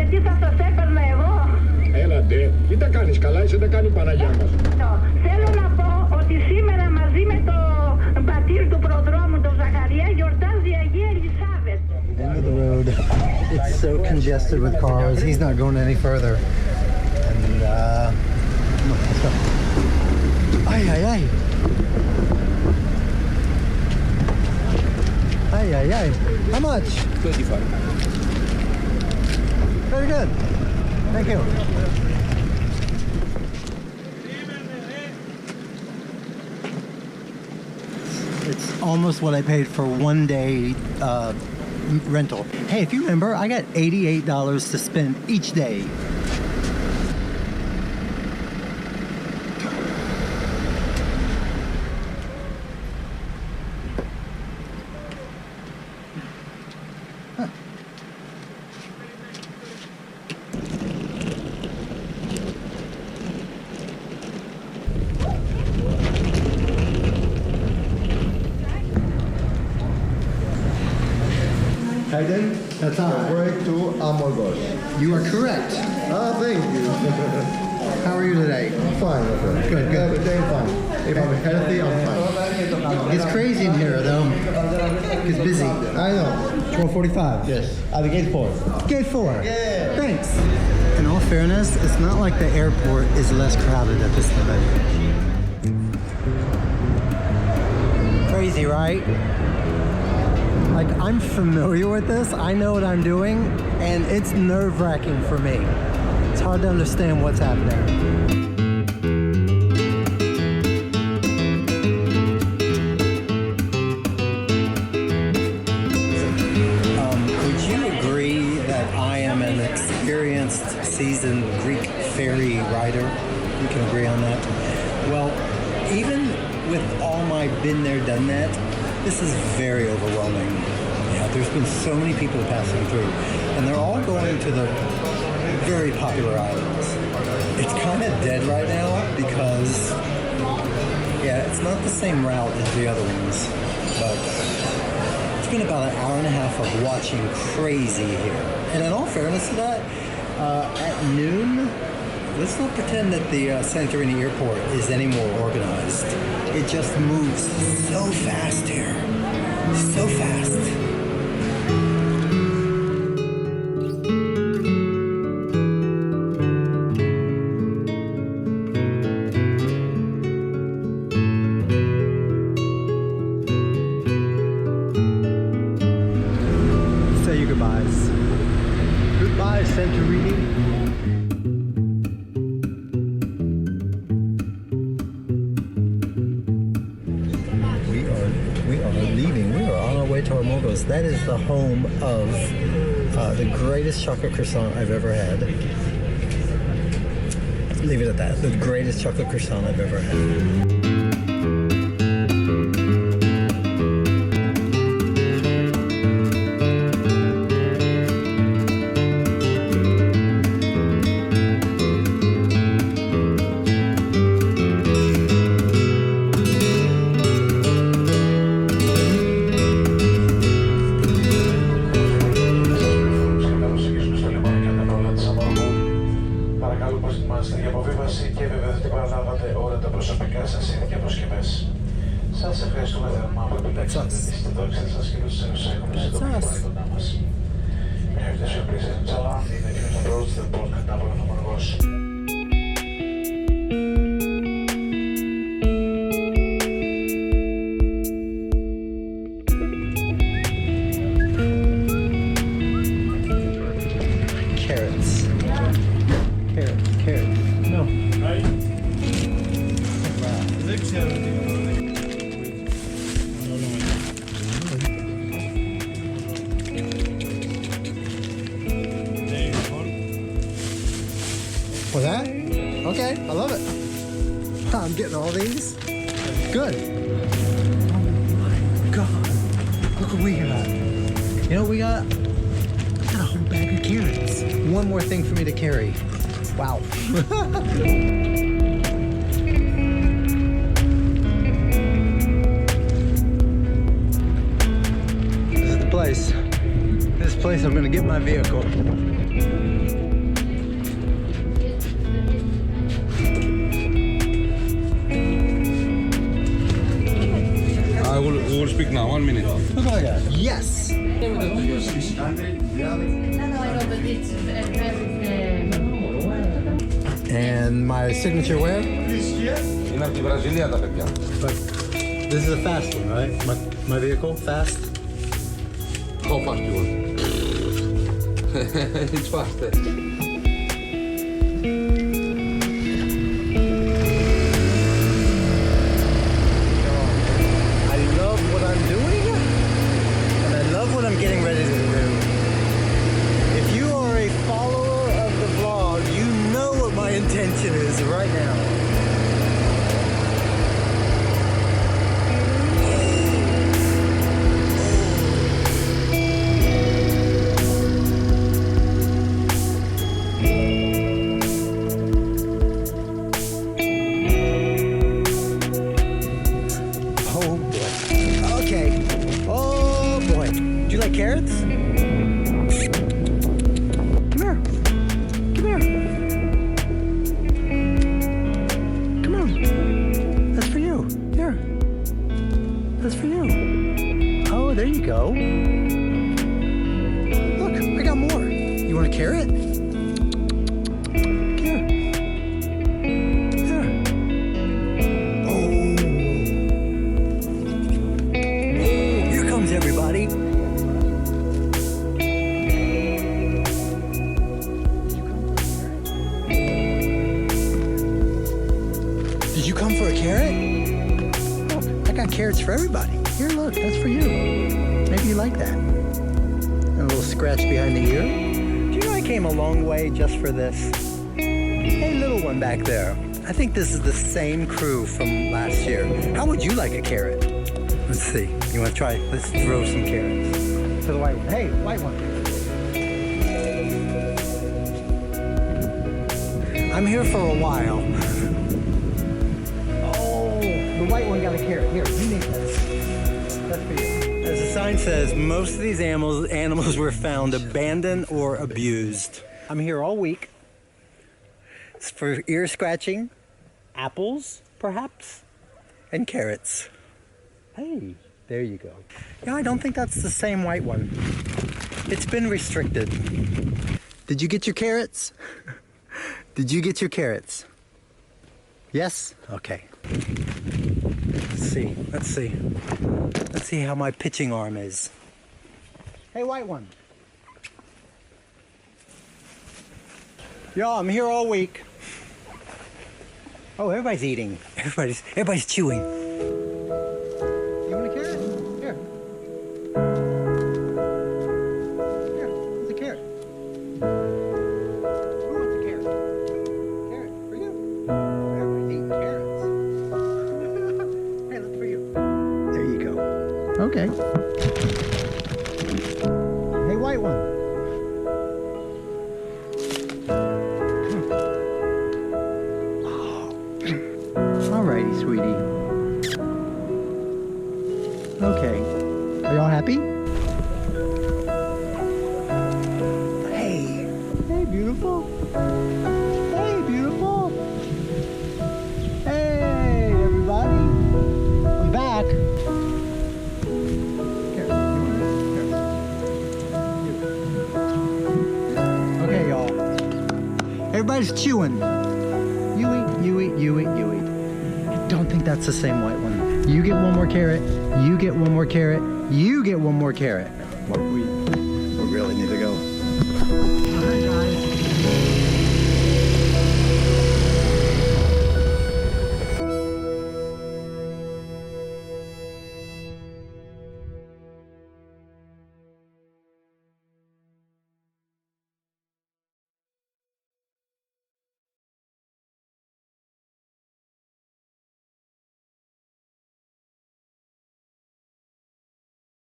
τι θα σας έπαιρνα εγώ. Έλα ντε, μην τα κάνεις καλά, είσαι τα κάνει η Παναγιά μας. Θέλω να πω ότι σήμερα μαζί με το πατήρ του προδρόμου, τον Ζαχαρία, γιορτάζει η Αγία Ελισάβετ. End of the road. It's so congested with cars. He's not going any further. And come on, let's go. Ay, ay, ay. Ay, ay, ay. How much? 25. Very good. Thank you. It's almost what I paid for 1 day rental. Hey, if you remember, I got $88 to spend each day. Hayden, That's all right. way to Amorgos. You are correct. Ah, thank you. How are you today? Fine, okay. Good, good. Every day fine. If I'm healthy, I'm fine. It's crazy in here, though. It's busy. I know. 12:45. Yes. At the gate 4. Gate 4. Yeah. Thanks. In all fairness, it's not like the airport is less crowded at this time. Crazy, right? Like, I'm familiar with this. I know what I'm doing, and it's nerve-wracking for me. It's hard to understand what's happening. Would you agree that I am an experienced, seasoned Greek ferry rider? We can agree on that. Well, even with all my been there, done that, this is very overwhelming. Yeah, there's been so many people passing through, and they're all going to the very popular islands. It's kind of dead right now because, yeah, it's not the same route as the other ones, but it's been about an hour and a half of watching crazy here. And in all fairness to that, at noon, let's not pretend that the Santorini airport is any more organized. It just moves so fast here. So fast. Say your goodbyes. Goodbye, Santorini. We are leaving. We are on our way to Amorgos. That is the home of the greatest chocolate croissant I've ever had. Leave it at that. The greatest chocolate croissant I've ever had. Σας ευχαριστούμε θερμά που επιλέξατε τις συντάξεις σας και τους έχουμε συντονίσει κοντά μας. Μια ευχαριστή σουρπρίζα in Milan in the Island of Amorgos, the port and Island of Amorgos. Carrots. Carrots, carrots. No. For that? Okay, I love it. I'm getting all these. Good. Oh my God. Look what we got. You know what we got? We got a whole bag of carrots. One more thing for me to carry. Wow. This is the place. This place I'm gonna get my vehicle. speak now. 1 minute. Look at that. Yes. And my signature where? Είναι από τη Βραζιλία τα παιδιά. But this is a fast one, right? My vehicle, fast? How fast you want? It's fast. I love what I'm doing, and I love what I'm getting ready to do. If you are a follower of the vlog, you know what my intention is right now. Carrots? Come here. Come here. Come on. That's for you. Here. That's for you. Oh, there you go. Look, I got more. You want a carrot? Here. Here. Oh. Here comes everybody. Did you come for a carrot? Look, I got carrots for everybody. Here, look, that's for you. Maybe you like that. And a little scratch behind the ear. Do you know I came a long way just for this? Hey, little one back there. I think this is the same crew from last year. How would you like a carrot? Let's see. You want to try? Let's throw some carrots to the white one. Hey, white one. I'm here for a while. The white one got a carrot. Here, you need this. That's for you. As the sign says, most of these animals were found abandoned or abused. I'm here all week. It's for ear scratching, apples, perhaps, and carrots. Hey, there you go. Yeah, I don't think that's the same white one. It's been restricted. Did you get your carrots? Did you get your carrots? Yes? Okay. Let's see. Let's see. Let's see how my pitching arm is. Hey, white one. Yo, I'm here all week. Oh, everybody's eating. Everybody's chewing. You want a carrot? Here. Here, there's a carrot. Who wants a carrot? Carrot for you. Everybody's eating carrots. Hey, look for you. There you go. Okay. Hey, white one. Alrighty, sweetie. Okay. Are y'all happy? Hey. Hey, beautiful. Hey, beautiful. Hey, everybody. I'm back. Here. Okay, y'all. Everybody's chewing. You eat, you eat, you eat, you eat. Don't think that's the same white one. You get one more carrot. You get one more carrot. You get one more carrot. What we